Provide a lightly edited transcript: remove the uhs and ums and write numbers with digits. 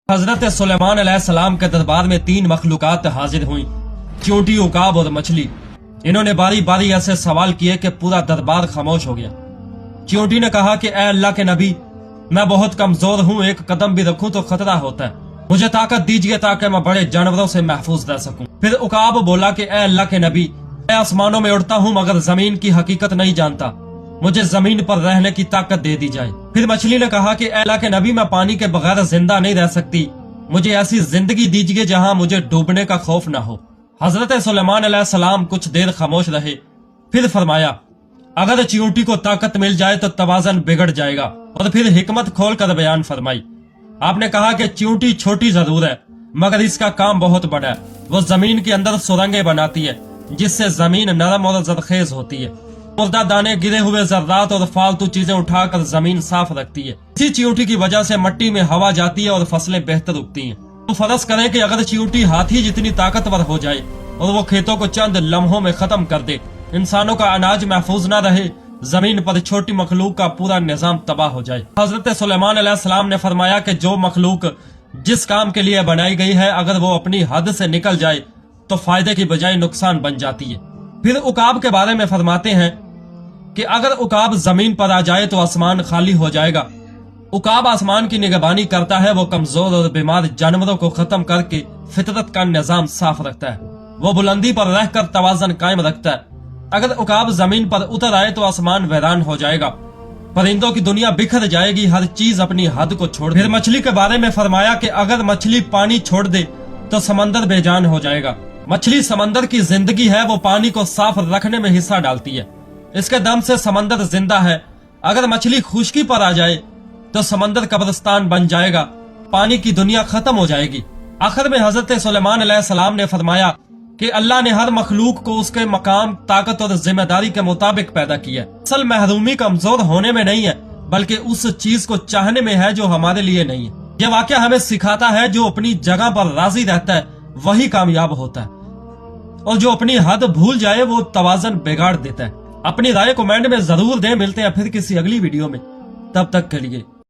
हजरत सुलेमान अलैहिस्सलाम के दरबार में 3 मखलूकात हाजिर हुई, चींटी, उकाब और मछली। इन्होंने बारी बारी ऐसे सवाल किए कि पूरा दरबार खामोश हो गया। चींटी ने कहा कि ए अल्लाह के नबी, मैं बहुत कमजोर हूँ, एक कदम भी रखूं तो खतरा होता है, मुझे ताकत दीजिए ताकि मैं बड़े जानवरों से महफूज रह सकूं। फिर उकाब बोला कि ए अल्लाह के नबी, मैं आसमानों में उड़ता हूँ मगर जमीन की हकीकत नहीं जानता, मुझे जमीन पर रहने की ताकत दे दी जाए। फिर मछली ने कहा कि अल्लाह के नबी, मैं पानी के बगैर जिंदा नहीं रह सकती, मुझे ऐसी जिंदगी दीजिए जहां मुझे डूबने का खौफ न हो। हजरत सुलेमान अलैहिस्सलाम कुछ देर खामोश रहे, फिर फरमाया, अगर चींटी को ताकत मिल जाए तो तवाज़न बिगड़ जाएगा। और फिर हिकमत खोल कर बयान फरमाई। आपने कहा कि चींटी छोटी जरूर है मगर इसका काम बहुत बड़ा है। वो जमीन के अंदर सुरंगें बनाती है जिससे जमीन नरम और जरखेज होती है। मुर्दा दाने, गिरे हुए जर्रात और फालतू चीजें उठाकर जमीन साफ रखती है। इसी चींटी की वजह से मिट्टी में हवा जाती है और फसलें बेहतर उगती हैं। तो फर्ज करें कि अगर चींटी हाथी जितनी ताकतवर हो जाए और वो खेतों को चंद लम्हों में खत्म कर दे, इंसानों का अनाज महफूज न रहे, जमीन पर छोटी मखलूक का पूरा निजाम तबाह हो जाए। हजरत सुलेमान अलैहिस्सलाम ने फरमाया कि जो मखलूक जिस काम के लिए बनाई गई है अगर वो अपनी हद से निकल जाए तो फायदे की बजाय नुकसान बन जाती है। फिर उकाब के बारे में फरमाते हैं कि अगर उकाब जमीन पर आ जाए तो आसमान खाली हो जाएगा। उकाब आसमान की निगरानी करता है, वो कमजोर और बीमार जानवरों को खत्म करके फितरत का निजाम साफ रखता है। वो बुलंदी पर रहकर तवाज़न कायम रखता है। अगर उकाब जमीन पर उतर आए तो आसमान वीरान हो जाएगा, परिंदों की दुनिया बिखर जाएगी, हर चीज अपनी हद को छोड़ दे। फिर मछली के बारे में फरमाया कि अगर मछली पानी छोड़ दे तो समंदर बेजान हो जाएगा। मछली समंदर की जिंदगी है, वो पानी को साफ रखने में हिस्सा डालती है, इसके दम से समंदर जिंदा है। अगर मछली खुश्की पर आ जाए तो समंदर कब्रिस्तान बन जाएगा, पानी की दुनिया खत्म हो जाएगी। आखिर में हजरत सुलेमान अलैहिस्सलाम ने फरमाया कि अल्लाह ने हर मखलूक को उसके मकाम, ताकत और जिम्मेदारी के मुताबिक पैदा किया। असल महरूमी कमजोर होने में नहीं है बल्कि उस चीज को चाहने में है जो हमारे लिए नहीं है। यह वाकया हमें सिखाता है जो अपनी जगह पर राजी रहता है वही कामयाब होता है और जो अपनी हद भूल जाए वो तवाज़न बिगाड़ देता है। अपनी राय कमेंट में जरूर दें। मिलते हैं फिर किसी अगली वीडियो में, तब तक के लिए